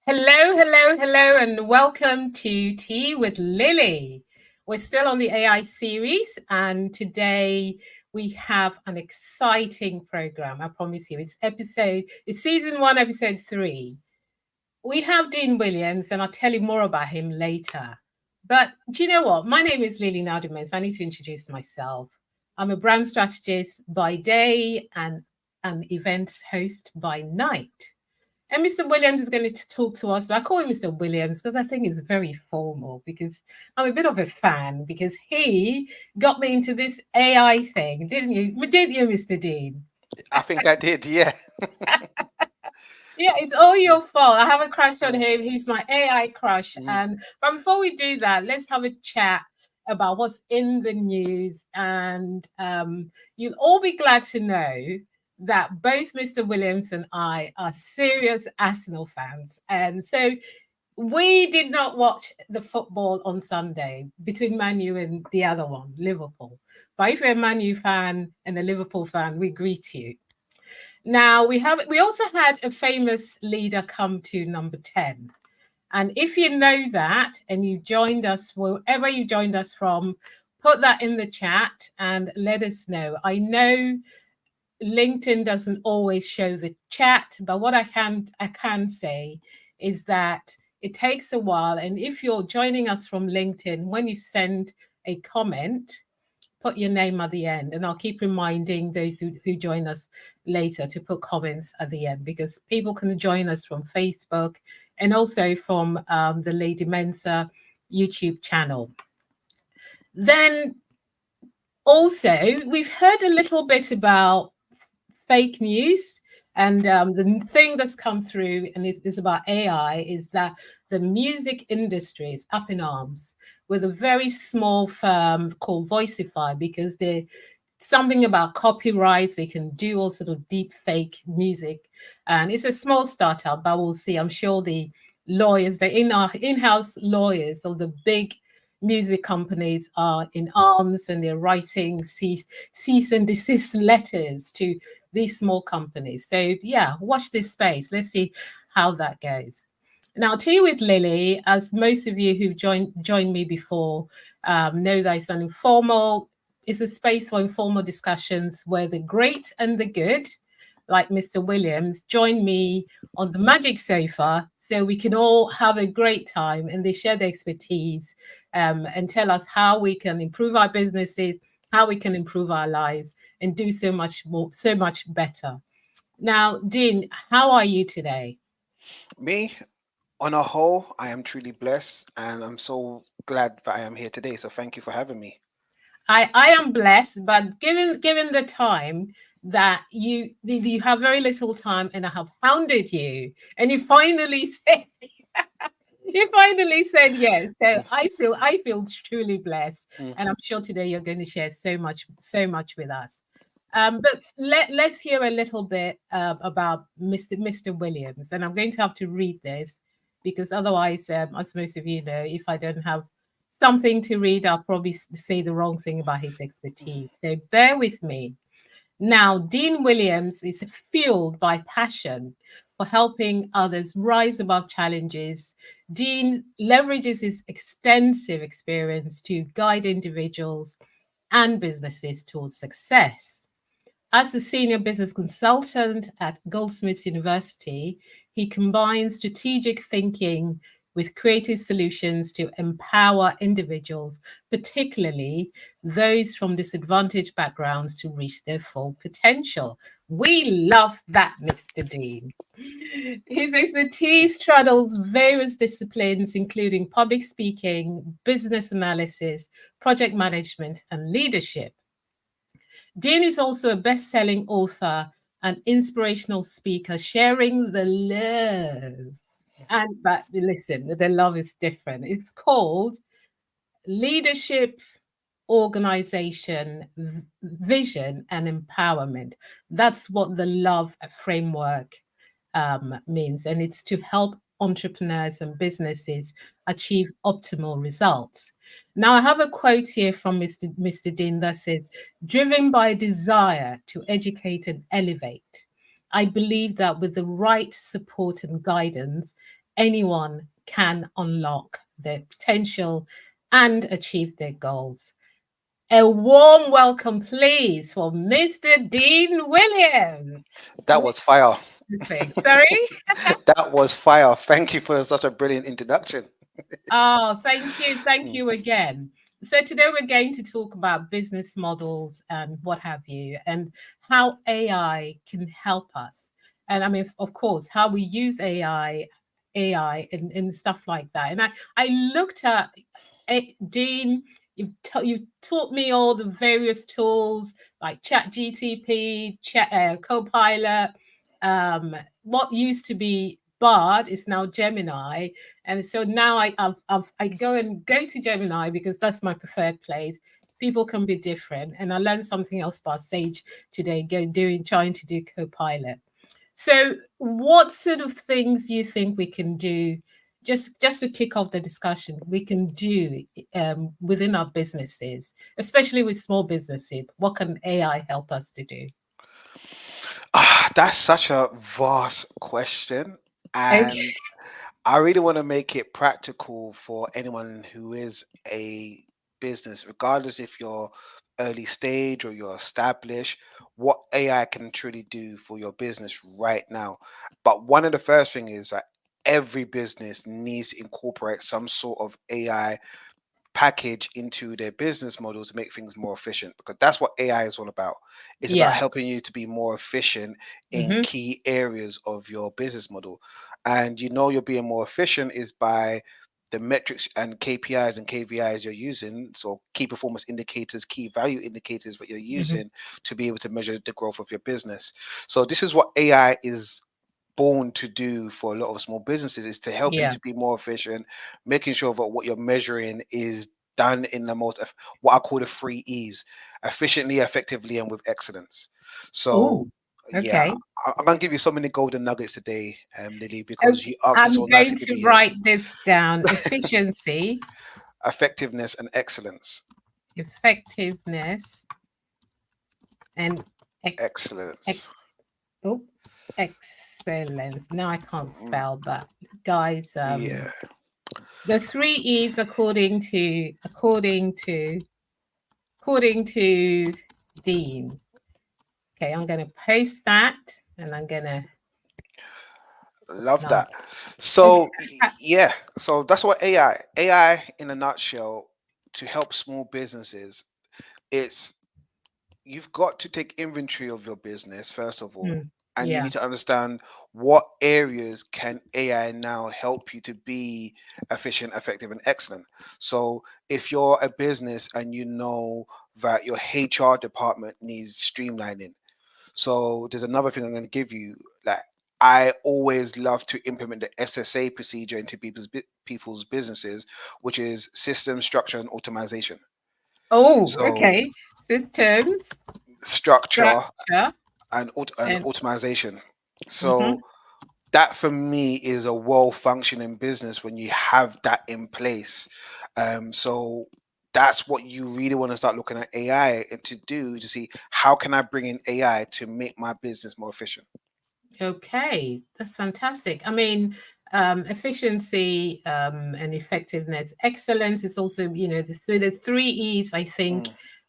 Hello, hello, hello, and welcome to Tea with Lily. We're still on the AI series, and today we have an exciting program. I promise you, it's season one, episode three. We have Dean Williams, and I'll tell you more about him later. But do you know what? My name is Lily Naudimens. I need to introduce myself. I'm a brand strategist by day and an events host by night. And Mr. Williams is going to talk to us. I call him Mr. Williams because I think it's very formal because I'm a bit of a fan because he got me into this AI thing, didn't you? Didn't you, Mr. Dean? I think I did, yeah. Yeah, it's all your fault. I have a crush on Mm, him. He's my AI crush. mhm. And but before we do that, let's have a chat about what's in the news. And you'll all be glad to know that both Mr. Williams and I are serious Arsenal fans. And so we did not watch the football on Sunday between Man U and the other one, Liverpool. But if you're a Man U fan and a Liverpool fan, we greet you. Now we also had a famous leader come to number 10. And if you know that and you joined us wherever you joined us from, put that in the chat and let us know. I know LinkedIn doesn't always show the chat, but what I can say is that it takes a while. And if you're joining us from LinkedIn, when you send a comment, put your name at the end, and I'll keep reminding those who join us later to put comments at the end because people can join us from Facebook and also from the Lady Mensa YouTube channel. Then also, we've heard a little bit about fake news. And the thing that's come through, and it's about AI, is that the music industry is up in arms with a very small firm called Voicify because they're something about copyrights. They can do all sort of deep fake music. And it's a small startup, but we'll see. I'm sure the lawyers, the in-house lawyers of the big music companies are in arms and they're writing cease and desist letters to these small companies. So yeah, watch this space. Let's see how that goes. Now, Tea with Lily, as most of you who've joined me before know, that it's an informal, it's a space for informal discussions where the great and the good, like Mr. Williams, join me on the magic sofa so we can all have a great time and they share their expertise and tell us how we can improve our businesses, how we can improve our lives and do so much more, so much better. Now, Dean, how are you today? Me, on a whole, I am truly blessed and I'm so glad that I am here today. So thank you for having me. I am blessed, but given the time that you have very little time, and I have hounded you, and you finally said yes. So Mm, I feel truly blessed, mm. and I'm sure today you're going to share so much with us. But let's hear a little bit about Mr. Williams, and I'm going to have to read this because otherwise, as most of you know, if I don't have something to read, I'll probably say the wrong thing about his expertise. So bear with me. Now, Dean Williams is fueled by passion for helping others rise above challenges. Dean leverages his extensive experience to guide individuals and businesses towards success. As a senior business consultant at Goldsmiths University, he combines strategic thinking with creative solutions to empower individuals, particularly those from disadvantaged backgrounds, to reach their full potential. We love that, Mr. Dean. His expertise straddles various disciplines, including public speaking, business analysis, project management, and leadership. Dean is also a best selling author and inspirational speaker, sharing the love. And but listen, the love is different. It's called Leadership, Organization, Vision, and Empowerment. That's what the love framework means. And it's to help entrepreneurs and businesses achieve optimal results. Now, I have a quote here from Mr. Dean that says, driven by desire to educate and elevate, I believe that with the right support and guidance, anyone can unlock their potential and achieve their goals. A warm welcome, please, for Mr. Dean Williams. That was fire. Sorry? That was fire. Thank you for such a brilliant introduction. Oh, thank you. Thank Mm. you again. So today we're going to talk about business models and what have you, and how AI can help us. And I mean, of course, how we use AI and stuff like that. And I looked at Dean, you taught me all the various tools like Chat GTP, Copilot, what used to be Bard is now Gemini, and so now I go to Gemini because that's my preferred place. People can be different, and I learned something else about Sage today. Trying to do Copilot. So, what sort of things do you think we can do? Just to kick off the discussion, we can do within our businesses, especially with small businesses. What can AI help us to do? That's such a vast question. Okay. And I really want to make it practical for anyone who is a business, regardless if you're early stage or you're established, what AI can truly do for your business right now. But one of the first thing is that every business needs to incorporate some sort of AI package into their business model to make things more efficient, because that's what AI is all about. It's about Yeah. helping you to be more efficient in Hmm. key areas of your business model. And you're being more efficient is by the metrics and KPIs and KVIs you're using. So key performance indicators, key value indicators that you're Hmm. using to be able to measure the growth of your business. So this is what AI is born to do for a lot of small businesses, is to help you Yeah. to be more efficient, making sure that what you're measuring is done in the what I call the three E's: efficiently, effectively, and with excellence. So Oh, yeah, okay. I'm gonna give you so many golden nuggets today, Lily, because Okay. you asked me so I'm nicely going to to be here. write this down. Efficiency, Effectiveness and excellence. effectiveness, and ex, ex, Excellence. oh, excellence. Now I can't Mm, spell that, guys. yeah, The three E's according to Dean. Okay, I'm going to paste that, and I'm going to love now. that. Okay. So yeah, so that's what AI in a nutshell, to help small businesses. It's You've got to take inventory of your business first of all, and you Yeah. need to understand what areas can AI now help you to be efficient, effective, and excellent. So if you're a business and you know that your HR department needs streamlining, so there's another thing I'm going to give you. Like, I always love to implement the SSA procedure into people's businesses, which is system, structure, and automation. Oh, So okay. Systems, structure structure, and and automation. mhm. So that for me is a well functioning business when you have that in place. So that's what you really want to start looking at AI to do, to see how can I bring in AI to make my business more efficient. Okay, that's fantastic. I mean, efficiency and effectiveness, excellence is also, the three E's, I think,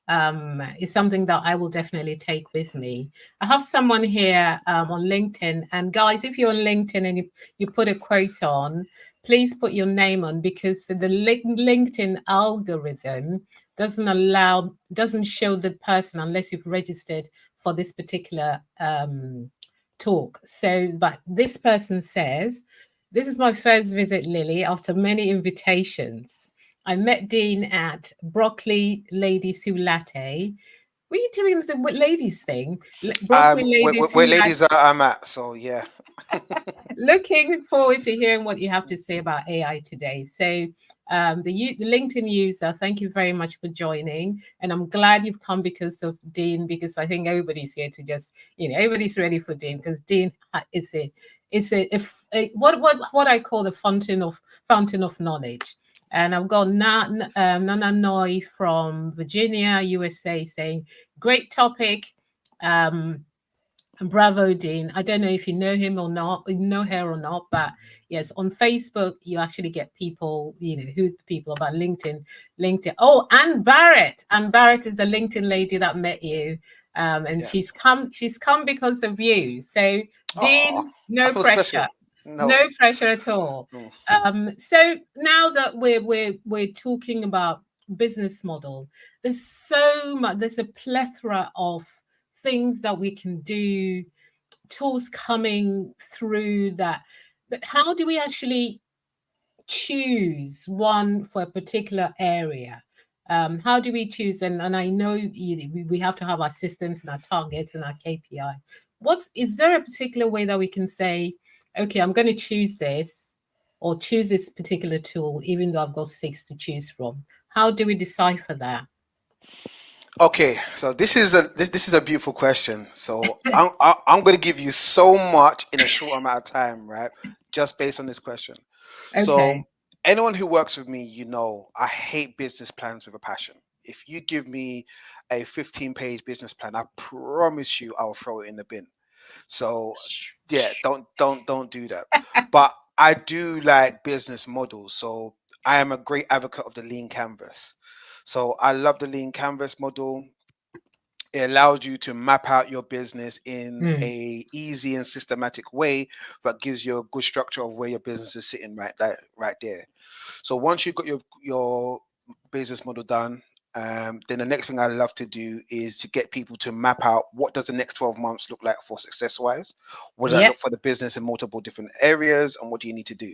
Mm. is something that I will definitely take with me. I have someone here on LinkedIn, and guys, if you're on LinkedIn and you put a quote on, please put your name on, because the LinkedIn algorithm doesn't show the person unless you've registered for this particular talk. So, but this person says, "This is my first visit, Lily, after many invitations. I met Dean at Broccoli Ladies Who Latte." Were you doing the ladies thing? Broccoli Ladies Where Who Latte. ladies are, I'm at. So yeah. Looking forward to hearing what you have to say about AI today. So, the LinkedIn user, thank you very much for joining, and I'm glad you've come because of Dean. Because I think everybody's here to just, everybody's ready for Dean, because Dean is what I call the fountain of knowledge. And I've got Nana Noy from Virginia, USA, saying, "Great topic." Um, Bravo Dean. I don't know if you know him or not, you know her or not, but yes, on Facebook you actually get people, who the people about LinkedIn. LinkedIn. Oh, and Barrett. And Barrett is the LinkedIn lady that met you. And Yeah. she's come because of you. So Oh, Dean, I no feel pressure. special. No. No pressure at all. Mm. So now that we're talking about business model, there's so much, there's a plethora of things that we can do, tools coming through that. But how do we actually choose one for a particular area? How do we choose? And I know we have to have our systems and our targets and our KPI. Is there a particular way that we can say, okay, I'm going to choose this or choose this particular tool, even though I've got six to choose from? How do we decipher that? Okay, so this is a beautiful question. So I'm going to give you so much in a short amount of time, right? Just based on this question. So Okay. anyone who works with me, I hate business plans with a passion. If you give me a 15-page business plan, I promise you I'll throw it in the bin. So yeah, don't do that. But I do like business models. So I am a great advocate of the lean canvas. So I love the lean canvas model. It allows you to map out your business in Mm. a easy and systematic way, but gives you a good structure of where your business is sitting right there. So once you've got your business model done, then the next thing I love to do is to get people to map out what does the next 12 months look like for success wise. What does that Yep. look for the business in multiple different areas, and what do you need to do?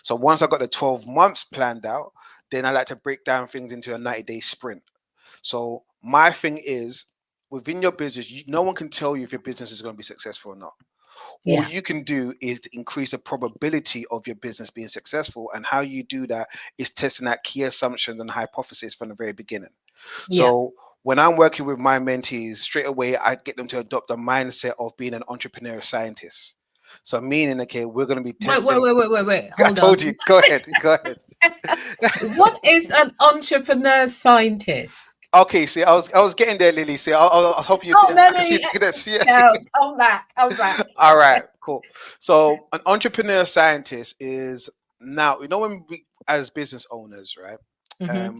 So once I got the 12 months planned out, then I like to break down things into a 90-day sprint. So my thing is, within your business, no one can tell you if your business is going to be successful or not. All Yeah. you can do is to increase the probability of your business being successful. And how you do that is testing out key assumptions and hypotheses from the very beginning. Yeah. So when I'm working with my mentees, straight away, I get them to adopt a mindset of being an entrepreneur scientist. So meaning, okay, we're going to be Wait, wait, testing. wait, wait, wait, wait. I Hold on. told you, go ahead, go ahead. What is an entrepreneur scientist? Okay, see, I was getting there, Lily. See, I was hoping Oh, no, I no, can see you taking this. Yeah. no, come back, come back. All right, cool. So an entrepreneur scientist is now, when we as business owners, right? Hmm. Um,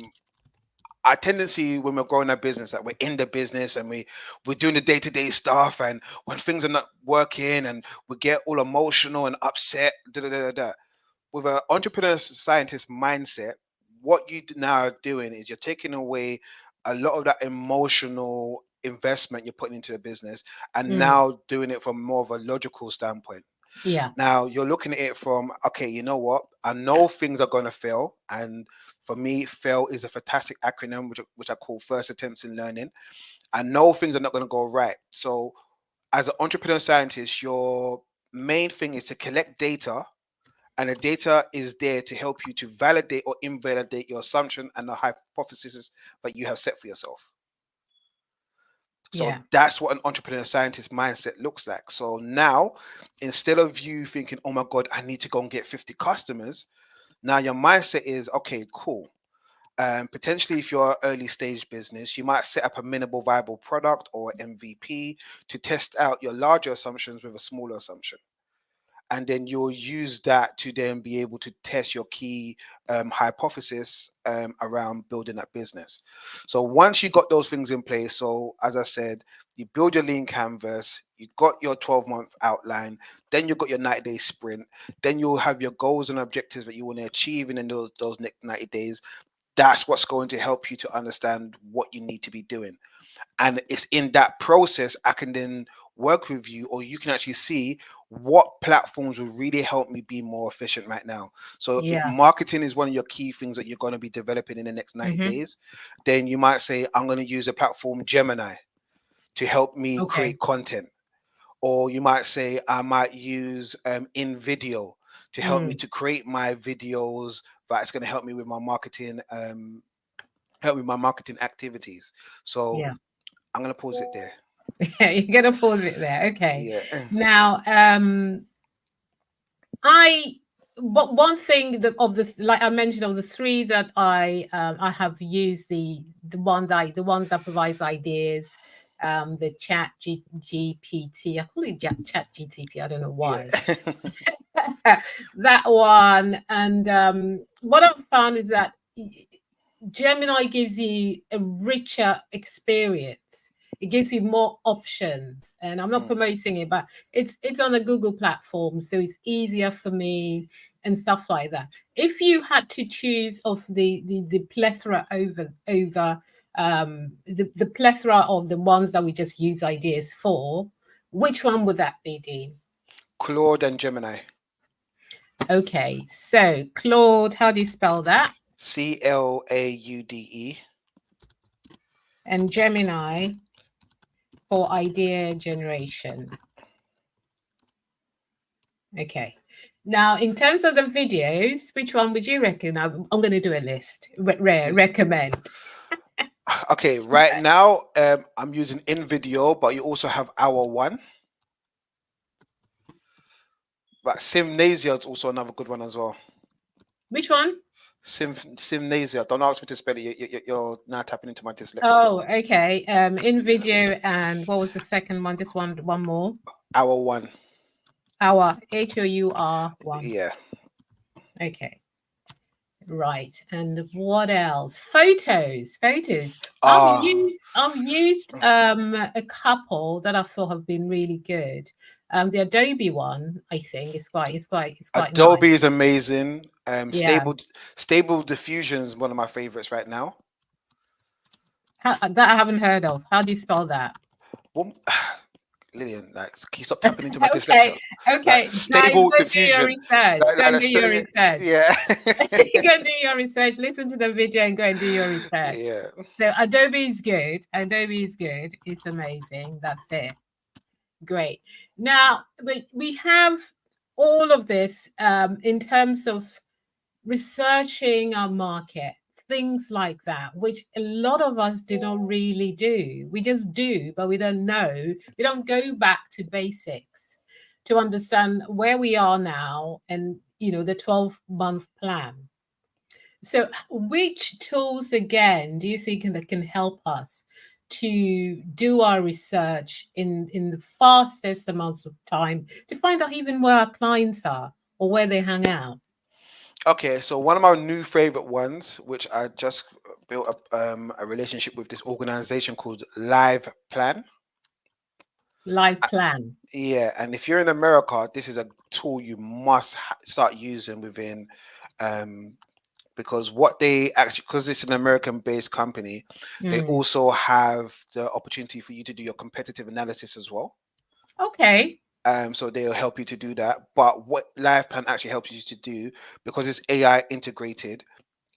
our tendency when we're growing our business, that we're in the business and we're doing the day-to-day stuff, and when things are not working and we get all emotional and upset, da da da da da. With an entrepreneur scientist mindset, what you now are doing is you're taking away a lot of that emotional investment you're putting into the business, and Mm, now doing it from more of a logical standpoint. yeah, Now you're looking at it from, okay, you know what? I know things are going to fail. And for me, fail is a fantastic acronym, which I call first attempts in learning. I know things are not going to go right. So as an entrepreneur scientist, your main thing is to collect data, and the data is there to help you to validate or invalidate your assumption and the hypothesis that you have set for yourself. So yeah, that's what an entrepreneur scientist mindset looks like. So now, instead of you thinking, oh my God, I need to go and get 50 customers, now your mindset is, okay, cool. Potentially, if you're an early stage business, you might set up a minimal viable product or MVP to test out your larger assumptions with a smaller assumption, and then you'll use that to then be able to test your key hypothesis around building that business. So once you got those things in place, so as I said, you build your lean canvas, you got your 12-month outline, then you've got your 90-day sprint, then you'll have your goals and objectives that you want to achieve in those next 90 days. That's what's going to help you to understand what you need to be doing. And it's in that process I can then work with you, or you can actually see what platforms will really help me be more efficient right now. So if yeah. marketing is one of your key things that you're going to be developing in the next 90 Hmm. days, then you might say, I'm going to use a platform Gemini to help me Okay. create content. Or you might say, I might use in video to help me Mm, to create my videos, but it's going to help me with my marketing activities. So yeah. I'm going to pause it there. You're gonna pause it there. Okay. Yeah. Now, I but one thing that of the, like I mentioned, of the three that I have used, the ones that provides ideas, the GPT. I call it chat GTP. I don't know Yeah. why. That one. And what I've found is that Gemini gives you a richer experience. It gives you more options, and I'm not Mm. promoting it, but it's on the Google platform, so it's easier for me and stuff like that. If you had to choose of the plethora over the plethora of the ones that we just use ideas for, which one would that be, Dean? Claude and Gemini. Okay, so Claude, how do you spell that? Claude. And Gemini for idea generation. Okay. Now, in terms of the videos, which one would you reckon? I'm going to do a list. Recommend. Okay, right now I'm using InVideo, but you also have Hour One. But Simnasia is also another good one as well. Which one? Simnasia. Don't ask me to spell it. You're now tapping into my dyslexia. Oh, okay. In video, and what was the second one? Just one more. Hour One. Our HOUR1. Yeah. Okay. Right. And what else? Photos. Photos. Ah, I've used a couple that I thought have been really good. The Adobe one, I think, is quite Adobe nice. is amazing. Yeah. Stable Diffusion is one of my favorites right now. That I haven't heard of. How do you spell that? Well, Lillian, like, can you stop tapping into my Okay. dyslexia? Like Okay. Guys, Stable go and do your Diffusion. research. Go and do your research. Yeah. Go and do your research. Listen to the video and go and do your research. Yeah. So Adobe is good. Adobe is good. It's amazing. That's it. Great. Now we have all of this in terms of researching our market, things like that, which a lot of us do not really do. We just do, but we don't know. We don't go back to basics to understand where we are now and the 12-month plan. So, which tools again do you think that can help us to do our research in the fastest amounts of time to find out even where our clients are or where they hang out? Okay, so one of my new favorite ones, which I just built up a relationship with this organization called Live Plan. Live plan. Yeah, and if you're in America, this is a tool you must start using within, um, because what they actually, because it's an American-based company, they Mm. also have the opportunity for you to do your competitive analysis as well. Okay. So they'll help you to do that. But what LivePlan actually helps you to do, because it's AI integrated,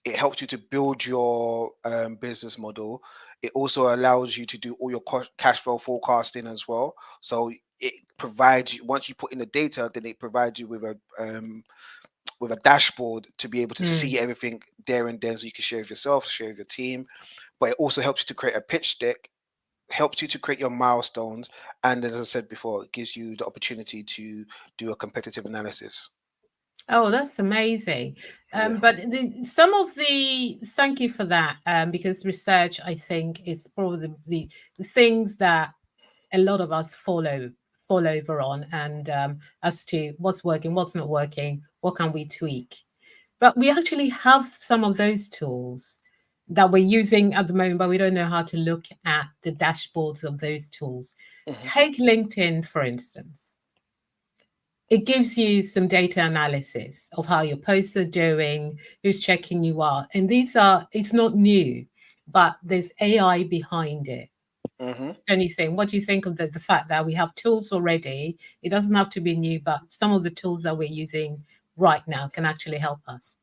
it helps you to build your business model. It also allows you to do all your cash flow forecasting as well. So it provides you, once you put in the data, then it provides you with a dashboard to be able to Mm. see everything there and then, so you can share with yourself, share with your team. But it also helps you to create a pitch deck, helps you to create your milestones, and as I said before, it gives you the opportunity to do a competitive analysis. Oh, that's amazing. Yeah. But some of the thank you for that, because research, I think, is probably the things that a lot of us fall over on, and as to what's working, what's not working, what can we tweak. But we actually have some of those tools that we're using at the moment, but we don't know how to look at the dashboards of those tools. Mhm. Take LinkedIn, for instance. It gives you some data analysis of how your posts are doing, who's checking you out. And it's not new, but there's AI behind it. Mhm. Anything. What do you think of the fact that we have tools already? It doesn't have to be new, but some of the tools that we're using right now can actually help us.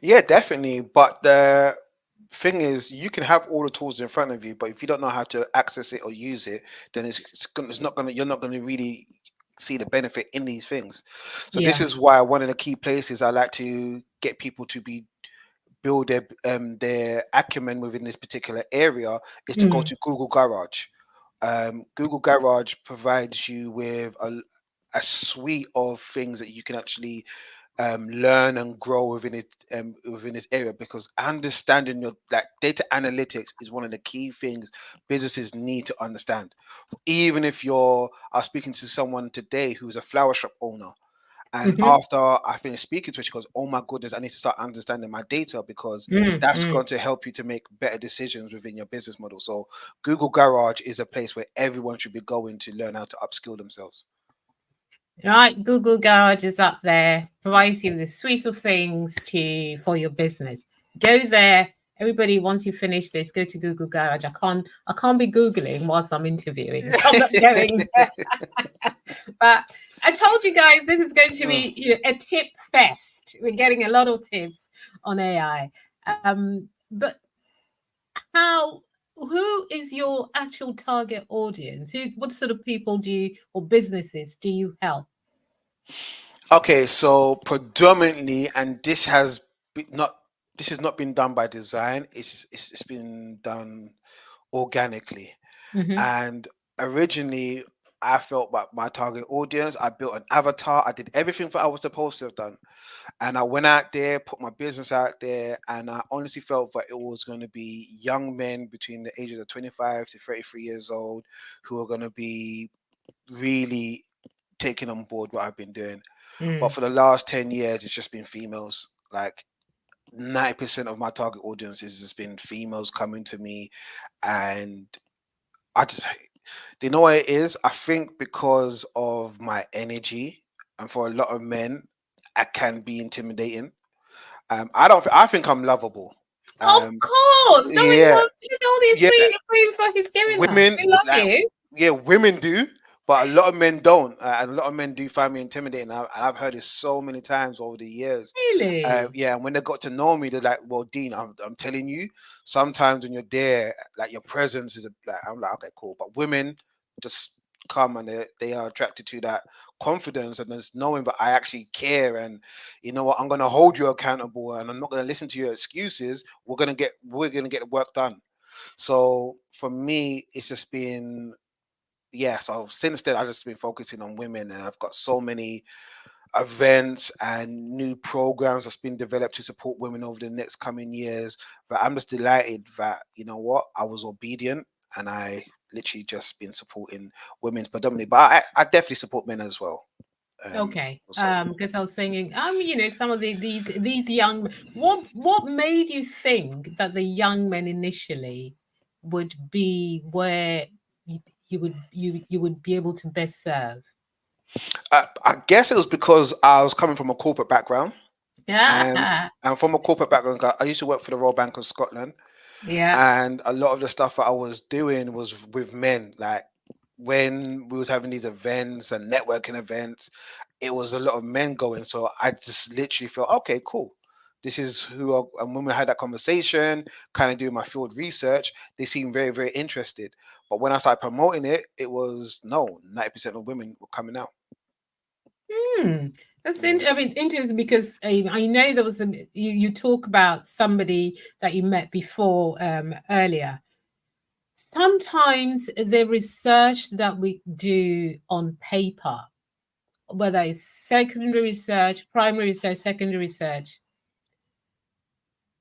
Yeah, definitely. But the thing is, you can have all the tools in front of you, but if you don't know how to access it or use it, then it's not gonna, you're not gonna really see the benefit in these things. So this Yeah. is why one of the key places I like to get people to build their acumen within this particular area is to go Mm. to Google Garage. Google Garage provides you with a suite of things that you can actually learn and grow within this area, because understanding your like data analytics is one of the key things businesses need to understand. Even if I was speaking to someone today who's a flower shop owner, and Mm-hmm. after I finished speaking to her, she goes, "Oh my goodness, I need to start understanding my data, because that's Mm-hmm. going to help you to make better decisions within your business model." So Google Garage is a place where everyone should be going to learn how to upskill themselves. Right, Google Garage is up there, provides you with a suite of things for your business. Go there. Everybody, once you finish this, go to Google Garage. I can't be Googling whilst I'm interviewing, so I'm not going there. But I told you guys this is going to Mm. be a tip fest. We're getting a lot of tips on AI. But how who is your actual target audience? What sort of people do you or businesses do you help? Okay, so predominantly, and not this has not been done by design. It's been done organically. Mhm. And originally, I felt like my target audience. I built an avatar. I did everything that I was supposed to have done, and I went out there, put my business out there, and I honestly felt that it was going to be young men between the ages of 25 to 33 years old who are going to be really taking on board what I've been doing. But Mm. for the last 10 years, it's just been females. Like 90% of my target audience has just been females coming to me. And I just, do you know what it is? I think because of my energy, and for a lot of men, I can be intimidating. I think I'm lovable. Of Um, course. Don't we yeah, love all these yeah. free for he's giving us? Women We love like, you. yeah, women do, but a lot of men don't, and a lot of men do find me intimidating. And I've heard it so many times over the years. Really? Yeah, and when they got to know me, they're like, "Well, Dean, I'm telling you, sometimes when you're there, like your presence is like." I'm like, "Okay, cool," but women just come, and they are attracted to that confidence and just knowing that I actually care, and you know what, I'm gonna hold you accountable, and I'm not gonna listen to your excuses. We're gonna get the work done. So for me, it's just been, yeah. So since then, I've just been focusing on women, and I've got so many events and new programs that's been developed to support women over the next coming years. But I'm just delighted that, you know what, I was obedient, and I literally just been supporting women predominantly, but I definitely support men as well. Okay. Also, Because I was thinking, some of these young what made you think that the young men initially would be where you, you would be able to best serve? I guess it was because I was coming from a corporate background, and Yeah. from a corporate background, I used to work for the Royal Bank of Scotland. Yeah. And a lot of the stuff that I was doing was with men. Like when we was having these events and networking events, it was a lot of men going. So I just literally felt, okay, cool. This is and when we had that conversation, kind of doing my field research, they seemed very, very interested. But when I started promoting it, it was no, 90% of women were coming out. Hmm. That's Yeah. interesting because I know there was you talk about somebody that you met before earlier. Sometimes the research that we do on paper, whether it's secondary research, primary research, secondary research,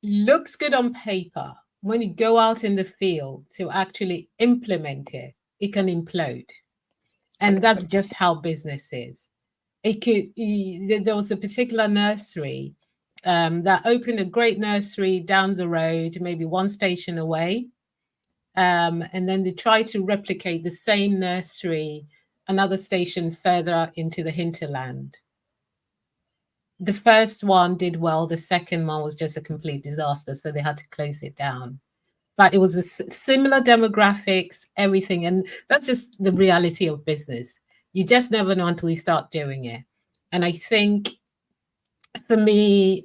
looks good on paper. When you go out in the field to actually implement it, it can implode. And that's 100%. just how business is. There was a particular nursery that opened a great nursery down the road, maybe one station away. And then they tried to replicate the same nursery another station further into the hinterland. The first one did well, the second one was just a complete disaster, so they had to close it down. But it was similar demographics, everything, and that's just the reality of business. You just never know until you start doing it. And I think for me,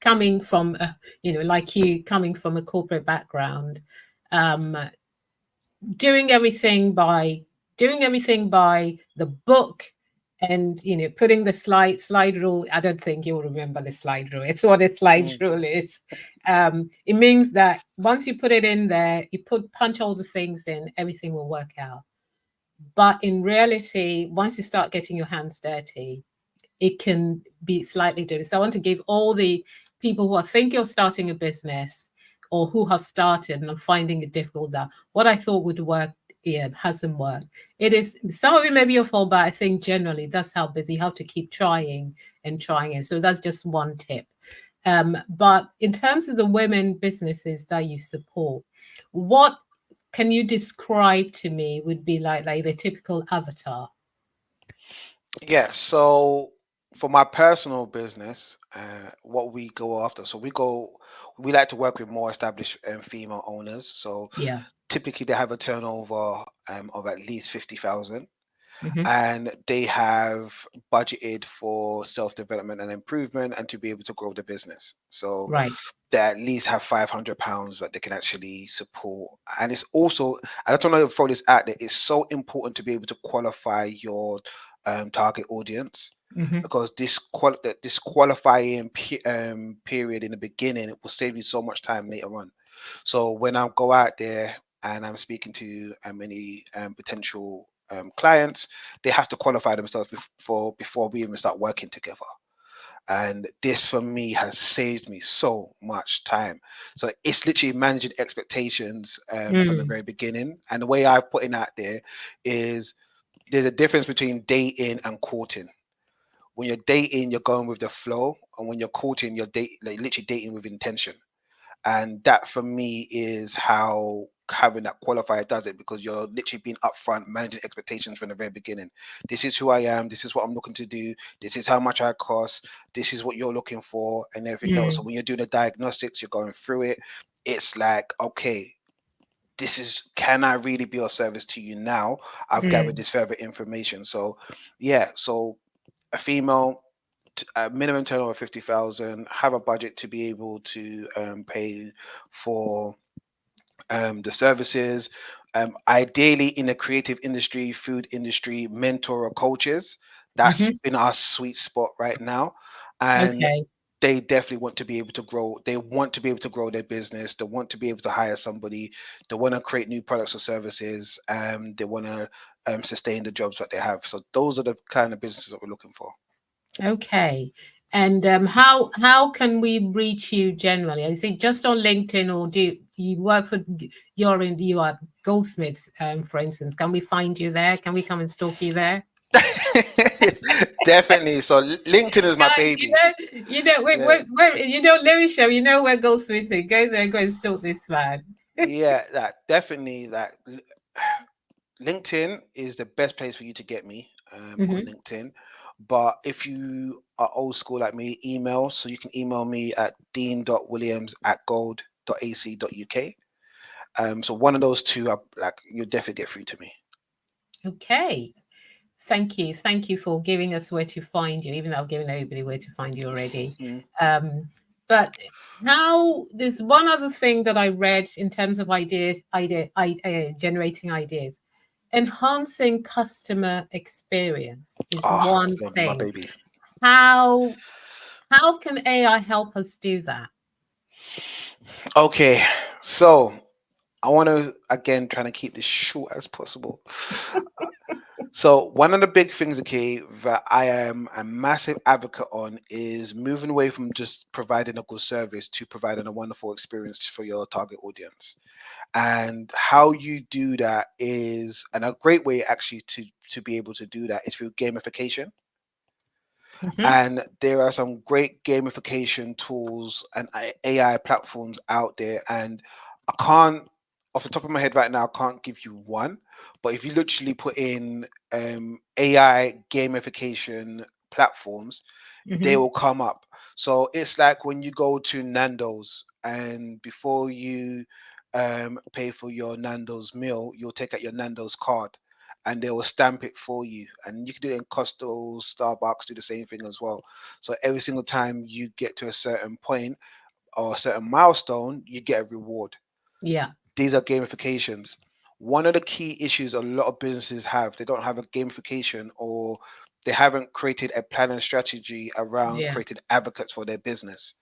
coming from like you, coming from a corporate background, um, doing everything by the book, and putting the slide rule. I don't think you'll remember the slide rule. It's what a slide Mm. rule is. It means that once you put it in there, you punch all the things in, everything will work out. But in reality, once you start getting your hands dirty, it can be slightly different. So I want to give all the people who are thinking of starting a business or who have started and are finding it difficult, that what I thought would work, hasn't worked. It is, some of it may be your fault, but I think generally that's how busy you have to keep trying and trying it. So that's just one tip. But in terms of the women businesses that you support, what can you describe to me would be like the typical avatar? Yeah, so for my personal business, what we go after, we like to work with more established female owners. So Yeah. typically they have a turnover of at least 50,000, Hmm. and they have budgeted for self-development and improvement and to be able to grow the business. So Right. they at least have £500 that they can actually support. And it's also, I don't know, throw this out there, it's so important to be able to qualify your target audience, Hmm. because this qualifying period in the beginning, it will save you so much time later on. So when I go out there and I'm speaking to any potential clients, they have to qualify themselves before we even start working together. And this for me has saved me so much time. So it's literally managing expectations from the Mm. very beginning. And the way I put it out there is, there's a difference between dating and courting. When you're dating, you're going with the flow, and when you're courting, you're like literally dating with intention. And that for me is how having that qualifier does it, because you're literally being upfront, managing expectations from the very beginning. This is who I am, this is what I'm looking to do, this is how much I cost, this is what you're looking for, and everything else. So Mm. when you're doing the diagnostics, you're going through it, it's like, okay, this is, can I really be of service to you now? I've gathered Mm. this further information. So yeah, so a female, a minimum turnover of 50,000, have a budget to be able to pay for the services. Ideally, in the creative industry, food industry, mentor or coaches. That's Hmm. been our sweet spot right now, and Okay. they definitely want to be able to grow. They want to be able to grow their business. They want to be able to hire somebody. They want to create new products or services. They want to sustain the jobs that they have. So those are the kind of businesses that we're looking for. Okay. And how can we reach you generally? Is it just on LinkedIn, or do you work for, you are Goldsmiths, for instance? Can we find you there? Can we come and stalk you there? Definitely. So LinkedIn is my Guys, baby. Yeah, let me show you know where Goldsmiths is. Go there and go and stalk this man. yeah, that definitely, that LinkedIn is the best place for you to get me on Hmm. LinkedIn. But if you are old school like me, email. So you can email me at dean.williams@gold.ac.uk. So one of those two, are like, you'll definitely get through to me. Okay. Thank you. Thank you for giving us where to find you, even though I've given everybody where to find you already. Mhm. But how, there's one other thing that I read in terms of generating ideas. Enhancing customer experience is Oh, one my thing. baby. How how can AI help us do that? Okay, so I want to again trying to keep this short as possible. So one of the big things, okay, that I am a massive advocate on is moving away from just providing a good service to providing a wonderful experience for your target audience. And how you do that is, and a great way actually to be able to do that is through gamification. Mhm. And there are some great gamification tools and AI platforms out there. And I can't, off the top of my head right now, I can't give you one. But if you literally put in AI gamification platforms, they Mhm. will come up. So it's like when you go to Nando's, and before you pay for your Nando's meal, you'll take out your Nando's card, and they will stamp it for you. And you can do it in Costco, Starbucks, do the same thing as well. So every single time you get to a certain point or a certain milestone, you get a reward. Yeah. These are gamifications. One of the key issues a lot of businesses have, they don't have a gamification, or they haven't created a plan and strategy around Yeah. creating advocates for their business, Yeah.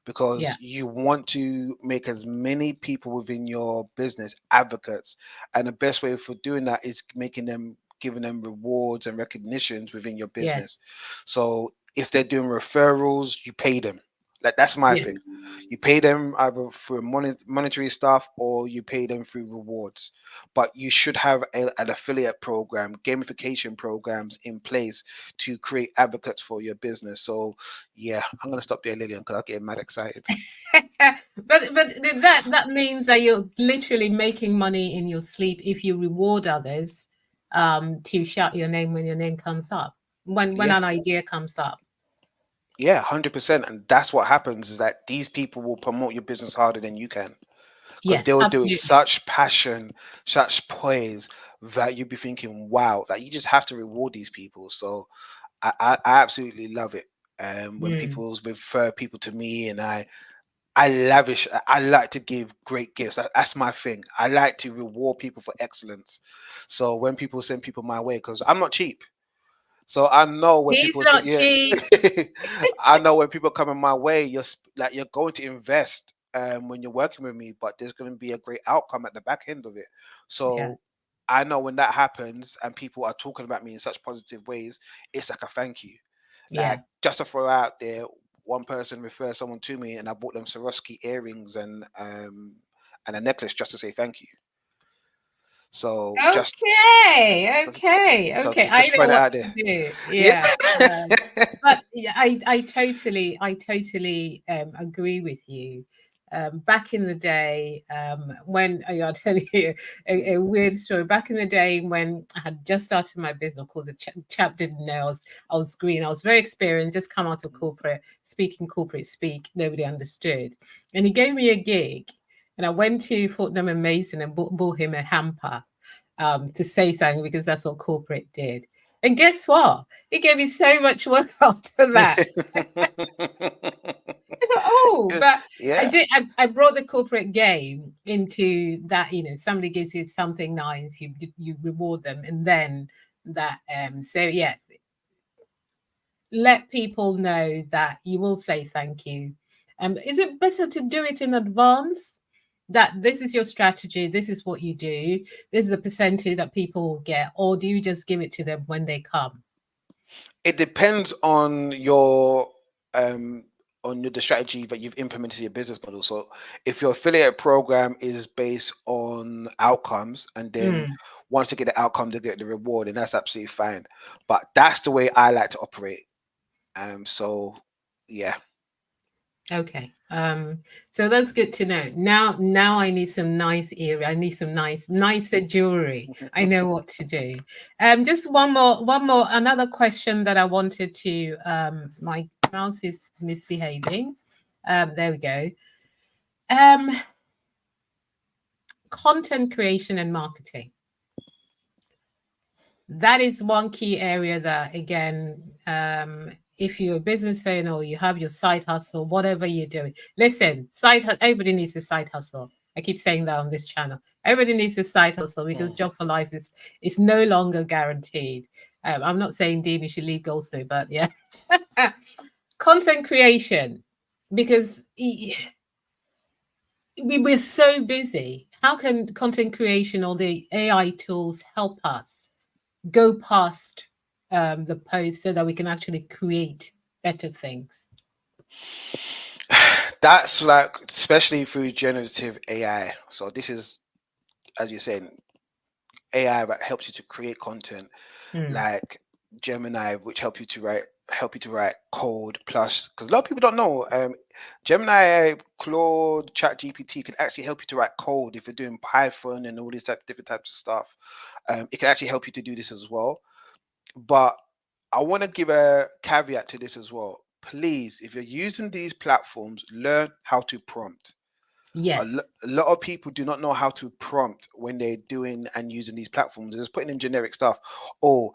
because you want to make as many people within your business advocates. And the best way for doing that is making them giving them rewards and recognitions within your Yes. business. So if they're doing referrals, you pay them. Like that's my Yes. thing. You pay them either for monetary stuff or you pay them through rewards. But you should have an affiliate program, gamification programs in place to create advocates for your business. So yeah, I'm gonna stop there, Lillian, because I get mad excited. But that means that you're literally making money in your sleep if you reward others to shout your name when your name comes up, when Yeah, an idea comes up. yeah, 100%. And that's what happens is that these people will promote your business harder than you can because Yes, they'll do it with absolutely. such passion, such poise that you'd be thinking, wow, that you just have to reward these people. So I absolutely love it. When Mm. people refer people to me and I lavish, I like to give great gifts. That's my thing. I like to reward people for excellence. So when people send people my way, because I'm not cheap. So I know when He's people, not yeah, cheap. I know when people come in my way, like you're going to invest when you're working with me, but there's going to be a great outcome at the back end of it. Yeah, So I know when that happens and people are talking about me in such positive ways, it's like a thank you. Like yeah. just to throw out there, one person referred someone to me, and I bought them Swarovski earrings and a necklace just to say thank you. So Okay, okay, so okay. I just know throw that what out to there. do. Yeah. Yeah. But yeah, I totally agree with you. Back in the day, when I'll tell you a weird story. Back in the day when I had just started my business, of course, the chap didn't know I was green. I was very experienced, just come out of corporate speak. Nobody understood, and he gave me a gig, and I went to Fortnum and Mason and bought him a hamper, to say thank you because that's what corporate did. And guess what? It gave me so much work after that. I thought, oh, but I Yeah. did. I brought the corporate game into that. Somebody gives you something nice, you reward them, and then that. So yeah, let people know that you will say thank you. Is it better to do it in advance? That this is your strategy, this is what you do, this is the percentage that people will get, or do you just give it to them when they come? It depends um on the strategy that you've implemented in your business model. So if your affiliate program is based on outcomes and then Mm, once they get the outcome they get the reward, and that's absolutely fine. But that's the way I like to operate. So yeah. okay. So that's good to know. Now I need some nice area. I need some nicer jewelry. I know what to do. Just one more, another question that I wanted to. My mouse is misbehaving. There we go. Um, Content creation and marketing. That is one key area that, again, if you're a business owner or you have your side hustle, whatever you're doing, listen, everybody needs a side hustle. I keep saying that on this channel. Everybody needs a side hustle because Mm. job for life is no longer guaranteed. I'm not saying Dean you should leave Goldsmiths, but yeah, content creation, because we're so busy. How can content creation or the AI tools help us go past the post so that we can actually create better things? That's like especially through generative AI. So this is, as you're saying, AI that helps you to create content, Mm, like Gemini, which help you to write code plus, because a lot of people don't know, Gemini, Claude, Chat GPT can actually help you to write code if you're doing Python and all these different types of stuff. It can actually help you to do this as well. But I want to give a caveat to this as well. Please, if you're using these platforms, learn how to prompt. yes. A lot of people do not know how to prompt when they're doing and using these platforms. They're just putting in generic stuff. Or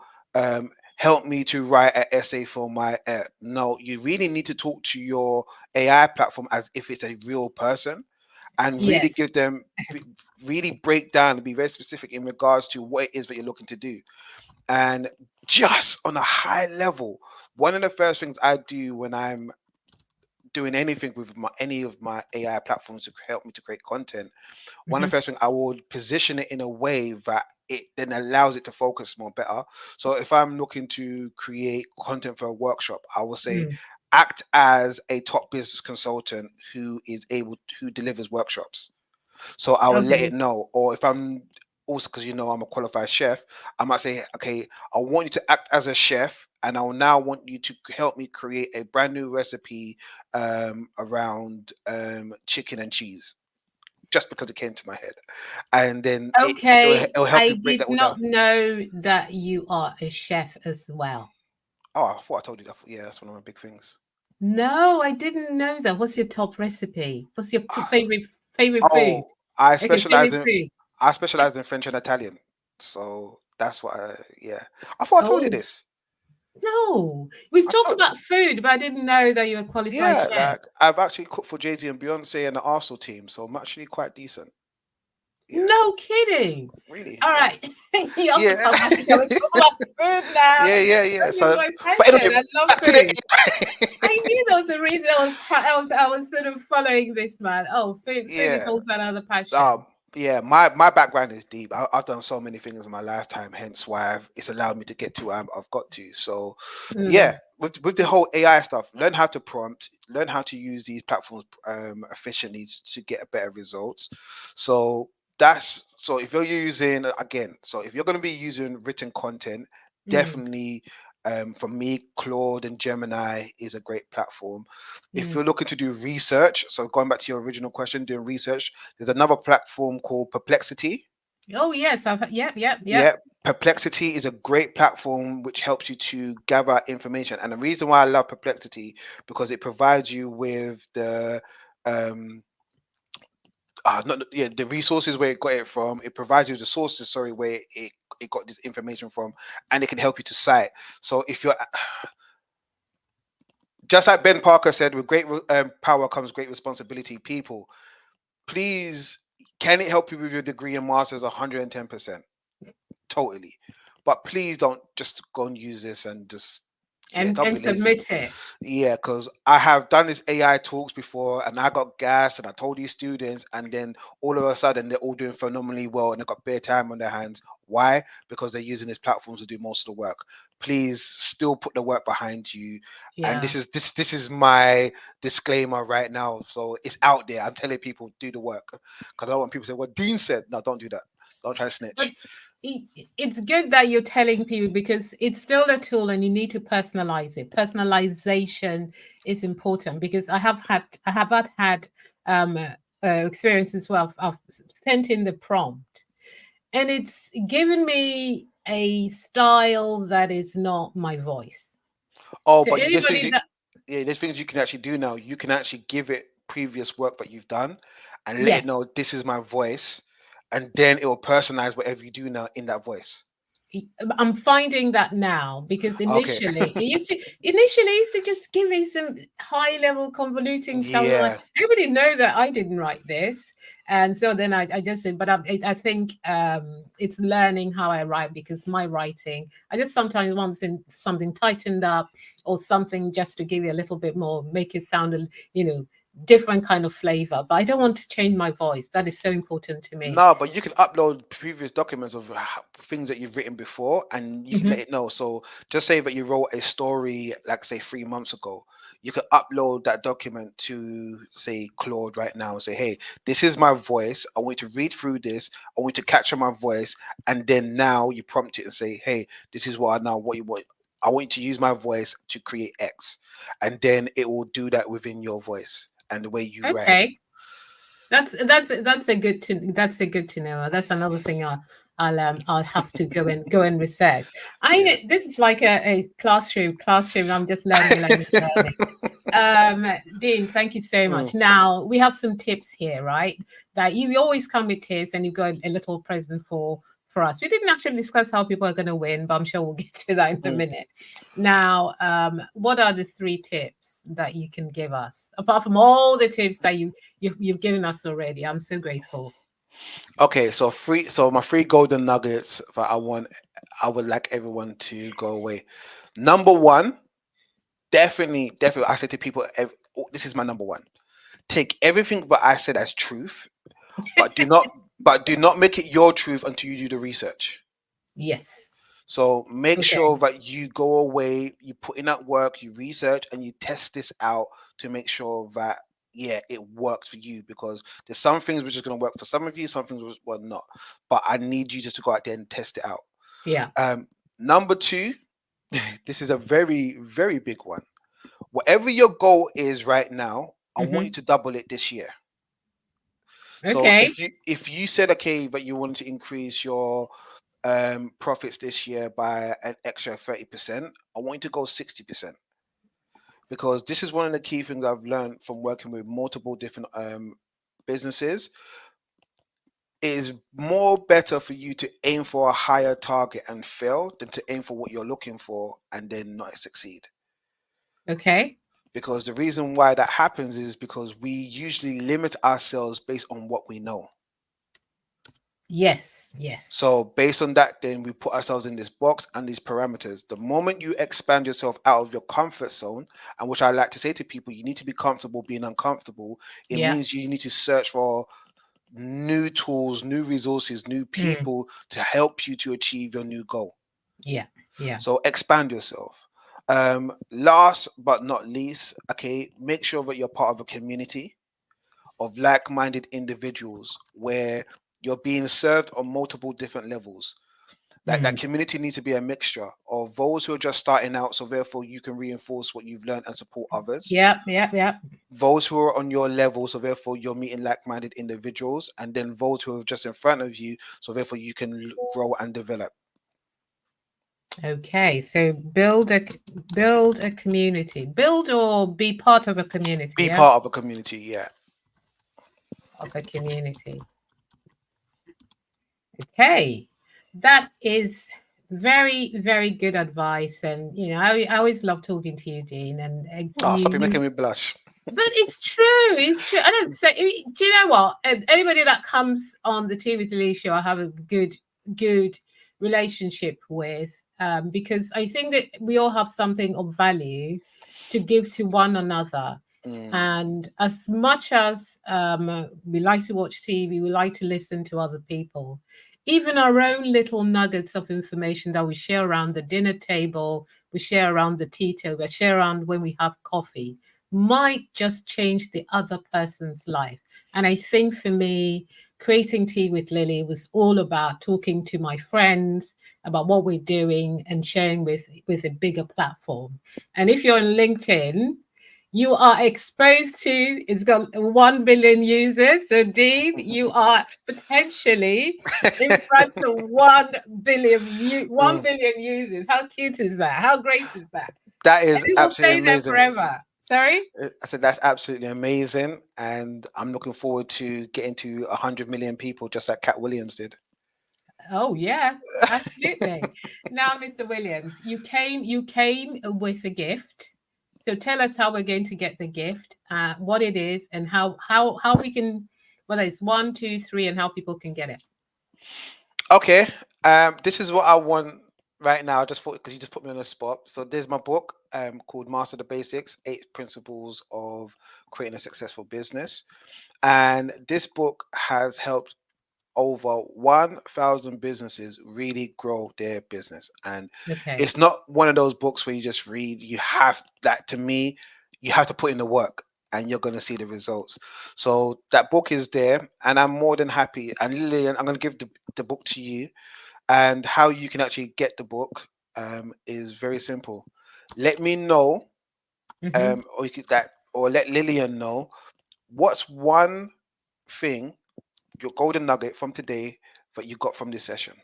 help me to write an essay for my. No, you really need to talk to your AI platform as if it's a real person, and really Yes. give them, really break down and be very specific in regards to what it is that you're looking to do. And just on a high level, one of the first things I do when I'm doing anything with any of my AI platforms to help me to create content, one of Mhm. the first things I would position it in a way that it then allows it to focus more better. So if I'm looking to create content for a workshop, I will say Mm. act as a top business consultant who delivers workshops. So I will let it Okay. know. Or if I'm also, because I'm a qualified chef, I might say, okay, I want you to act as a chef, and I'll now want you to help me create a brand new recipe around chicken and cheese, just because it came to my head, and then Okay. it'll help you I break did that all down. not know that you are a chef as well. Oh, I thought I told you that. Yeah, that's one of my big things. No, I didn't know that. What's your top recipe? What's your Ah, favorite food? Oh, I Okay, specialize favorite in food. I specialize in French and Italian, so that's what. Yeah, I thought I told you Oh, this. no. We've I talked thought, about food, but I didn't know that you're a qualified yeah, chef. like I've actually cooked for Jay Z and Beyonce and the Arsenal team, so I'm actually quite decent. Yeah, No kidding. really. All Yeah, right. You have to yeah, come back and tell us about food now. yeah. Food is So, my but passion. anyway, I love back to food. the. I knew there was a reason I was sort of following this man. Oh, food is Yeah. also another passion. Um, yeah, my background is deep. I've done so many things in my lifetime, hence why it's allowed me to get to where I've got to. So, yeah, Mm, with the whole AI stuff, learn how to prompt, learn how to use these platforms efficiently to get better results. So so if you're using again, so if you're going to be using written content, mm, definitely. For me, Claude and Gemini is a great platform. If mm. you're looking to do research, so going back to your original question, doing research, there's another platform called Perplexity. Oh yes, yep, yep, yep. Yeah, Perplexity is a great platform which helps you to gather information. And the reason why I love Perplexity because it provides you with um not yeah the resources where it got it from. It provides you the sources, sorry, where it got this information from, and it can help you to cite. So if you're just like Ben Parker said, with great power comes great responsibility. People, please, can it help you with your degree and masters? 110%, totally. But please don't just go and use this and just, yeah, don't And be lazy. submit it. Yeah, because I have done this AI talks before, and I got gas, and I told these students, and then all of a sudden they're all doing phenomenally well, and they've got bare time on their hands. Why? Because they're using these platforms to do most of the work. Please still put the work behind you. And Yeah. this is my disclaimer right now. So it's out there. I'm telling people do the work because I don't want people to say, "Well, Dean said." No, don't do that. Don't try to But snitch. it's good that you're telling people because it's still a tool and you need to personalize it. Personalization is important because I have had experiences where I've sent in the prompt and it's given me a style that is not my voice. Oh, So but there's things anybody that yeah, there's things you can actually do now. You can actually give it previous work that you've done and let it yes, know this is my voice, and then it will personalize whatever you do now in that voice. I'm finding that now because Okay. initially it used to just give me some high level convoluting stuff. I'm like, Yeah. everybody know that I didn't write this, and so then I just said, but I think it's learning how I write because my writing, I just sometimes want something tightened up or something just to give you a little bit more, make it sound different kind of flavor. But I don't want to change my voice. That is so important to me. No, but you can upload previous documents of things that you've written before, and you can let Mhm. it know. So just say that you wrote a story, like say 3 months ago, you can upload that document to say Claude right now and say, "Hey, this is my voice. I want you to read through this. I want you to capture my voice." And then now you prompt it and say, "Hey, this is what I now what you want. I want you to use my voice to create X," and then it will do that within your voice and the way you write. Okay. That's a good to know. That's another thing I'll have to go and research. Yeah. This is like a classroom. I'm just learning. Dean, thank you so Mm. much. Now we have some tips here, right? That you always come with tips, and you've got a little present for us. We didn't actually discuss how people are going to win, but I'm sure we'll get to that in a Mm. minute. Now, what are the three tips that you can give us apart from all the tips that you've given us already? I'm so grateful. Okay, so my three golden nuggets that I would like everyone to go away. Number one, definitely, I say to people, this is my number one. Take everything that I said as truth, but do not But do not make it your truth until you do the research. Yes. So make Okay. sure that you go away, you put in that work, you research, and you test this out to make sure that yeah, it works for you, because there's some things which is going to work for some of you, some things which will not. But I need you just to go out there and test it out. Yeah. Number two, this is a very, very big one. Whatever your goal is right now, I want you Hmm. to double it this year. So Okay. if you said okay, but you wanted to increase your profits this year by an extra 30%, I want you to go 60%, because this is one of the key things I've learned from working with multiple different businesses. It is more better for you to aim for a higher target and fail than to aim for what you're looking for and then not succeed. Okay. Because the reason why that happens is because we usually limit ourselves based on what we know. Yes. Yes. So based on that, then we put ourselves in this box and these parameters. The moment you expand yourself out of your comfort zone, and which I like to say to people, you need to be comfortable being uncomfortable. It Yeah. means you need to search for new tools, new resources, new Mm. people to help you to achieve your new goal. Yeah. Yeah. So expand yourself. Last but not least, okay, make sure that you're part of a community of like-minded individuals where you're being served on multiple different levels. Like that Mm. community needs to be a mixture of those who are just starting out, so therefore you can reinforce what you've learned and support others. Yeah. Yeah. Yeah. Those who are on your level, so therefore you're meeting like-minded individuals, and then those who are just in front of you, so therefore you can grow and develop. Okay. So build a community. Build or be part of a community. Be Yeah. part of a community, yeah. Of a community. Okay. That is very, very good advice. And I always love talking to you, Dean. And Oh, stop you you making me blush. but it's true. It's true. I don't say. Do you know what? Anybody that comes on the Tea with Lily show, I have a good relationship with, because I think that we all have something of value to give to one another. Mm, And as much as we like to watch TV, we like to listen to other people. Even our own little nuggets of information that we share around the dinner table, we share around the tea table, we share around when we have coffee might just change the other person's life. And I think for me, creating Tea with Lily was all about talking to my friends about what we're doing and sharing with a bigger platform. And if you're on LinkedIn, you are exposed to it's got 1 billion users. So Dean, you are potentially in front of 1 mm. billion users. How cute is that? How great is that? That And is it will absolutely stay there amazing. forever. Sorry? I said that's absolutely amazing, and I'm looking forward to getting to 100 million people, just like Cat Williams did. Oh yeah, absolutely. Now, Mr. Williams, you came with a gift. So tell us how we're going to get the gift, what it is, and how we can, whether it's one, two, three, and how people can get it. Okay, this is what I want right now. I just thought because you just put me on the spot. So there's my book, called Master the Basics: 8 Principles of Creating a Successful Business, and this book has helped over 1,000 businesses really grow their business. And Okay. it's not one of those books where you just read. You have that, to me, you have to put in the work and you're going to see the results. So that book is there, and I'm more than happy. And Lillian, I'm going to give the book to you. And how you can actually get the book is very simple. Let me know, Mm-hmm. or you could that, or let Lillian know what's one thing, your golden nugget from today that you got from this session.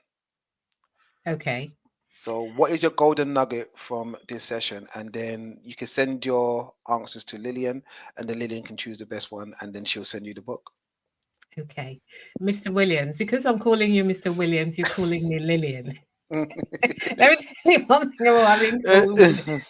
Okay. So, what is your golden nugget from this session? And then you can send your answers to Lillian, and then Lillian can choose the best one, and then she'll send you the book. Okay. Mr. Williams, because I'm calling you Mr. Williams, you're calling me Lillian. Let me tell you one thing about having called.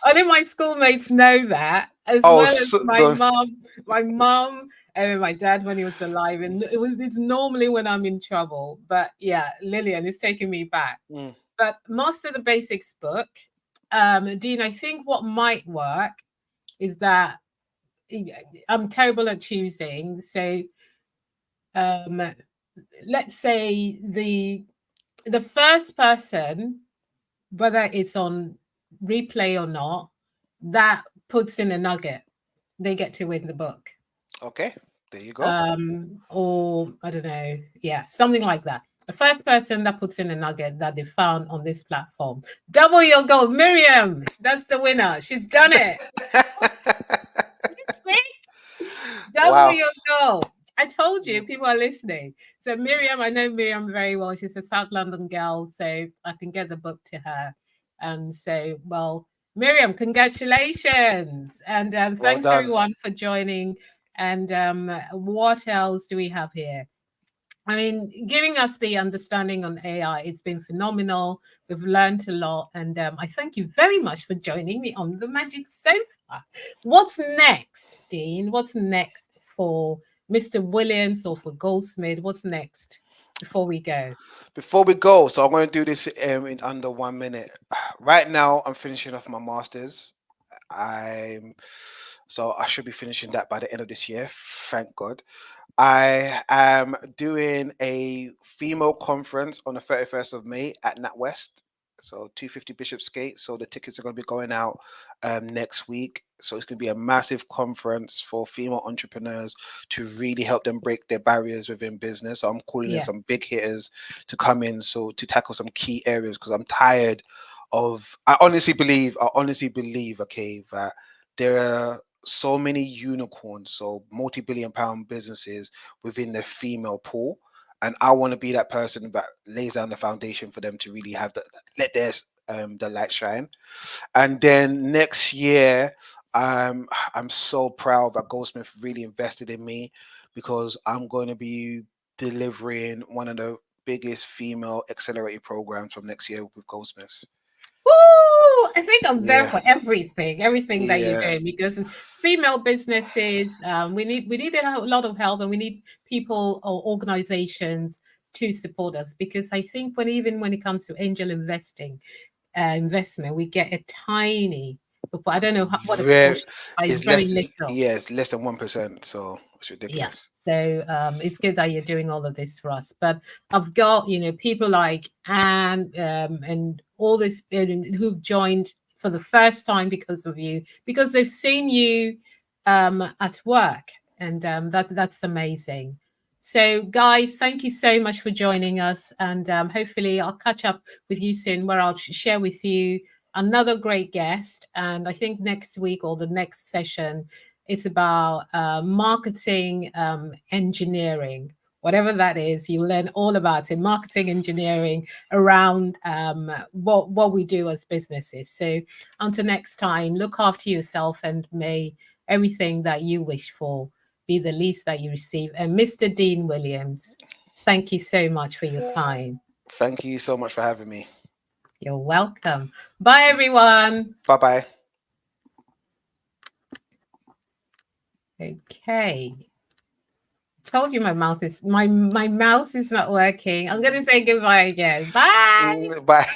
Only my schoolmates know that, as Oh, well as so, my go on. mom, and my dad when he was alive. And it's normally when I'm in trouble. But yeah, Lillian is taking me back. Mm, But Master the Basics book, Dean, I think what might work is that I'm terrible at choosing. So um let's say the first person, whether it's on replay or not, that puts in a nugget, they get to win the book. Okay, there you go. Or I don't know, yeah, something like that. The first person that puts in a nugget that they found on this platform, double your gold. Miriam, that's the winner. She's done it. Double Wow. your goal. I told you, people are listening. So Miriam, I know Miriam very well. She's a South London girl, so I can get the book to her and say, well, Miriam, congratulations. And Well thanks done. everyone for joining. And what else do we have here? I mean, giving us the understanding on AI, it's been phenomenal. We've learned a lot. And I thank you very much for joining me on the Magic Sofa. What's next, Dean? What's next for Mr. Williams or for Goldsmith? What's next before we go? Before we go, so I'm going to do this in under 1 minute. Right now, I'm finishing off my masters. I'm so I should be finishing that by the end of this year. Thank God. I am doing a female conference on the 31st of May at NatWest. So 250 Bishopsgate. So the tickets are going to be going out next week. So it's going to be a massive conference for female entrepreneurs to really help them break their barriers within business. So I'm calling in Yeah. some big hitters to come in, so to tackle some key areas, because I'm tired of. I honestly believe, okay, that there are so many unicorns, so multi-billion pound businesses within the female pool, and I want to be that person that lays down the foundation for them to really have let their the light shine. And then next year, I'm so proud that Goldsmith really invested in me, because I'm going to be delivering one of the biggest female accelerator programs from next year with Goldsmiths. Woo! I think I'm there Yeah, for everything that you're yeah, doing, because female businesses, we need a lot of help, and we need people or organizations to support us, because I think even when it comes to angel investment, we get a tiny. I don't know what the very. proportion, but it's It's very less. little. Yeah, it's less than 1%. So it's Yeah. ridiculous. So it's good that you're doing all of this for us. But I've got, people like Anne, and all this, who've joined for the first time because of you, because they've seen you at work. And that's amazing. So, guys, thank you so much for joining us. And hopefully, I'll catch up with you soon, where I'll share with you another great guest. And I think next week or the next session, it's about marketing engineering, whatever that is. You learn all about it, marketing engineering around what we do as businesses. So until next time, look after yourself, and may everything that you wish for be the least that you receive. And Mr. Dean Williams, thank you so much for your time. Thank you so much for having me. You're welcome. Bye, everyone. Bye bye. Okay. Told you my mouse is not working. I'm gonna say goodbye again. Bye. Bye.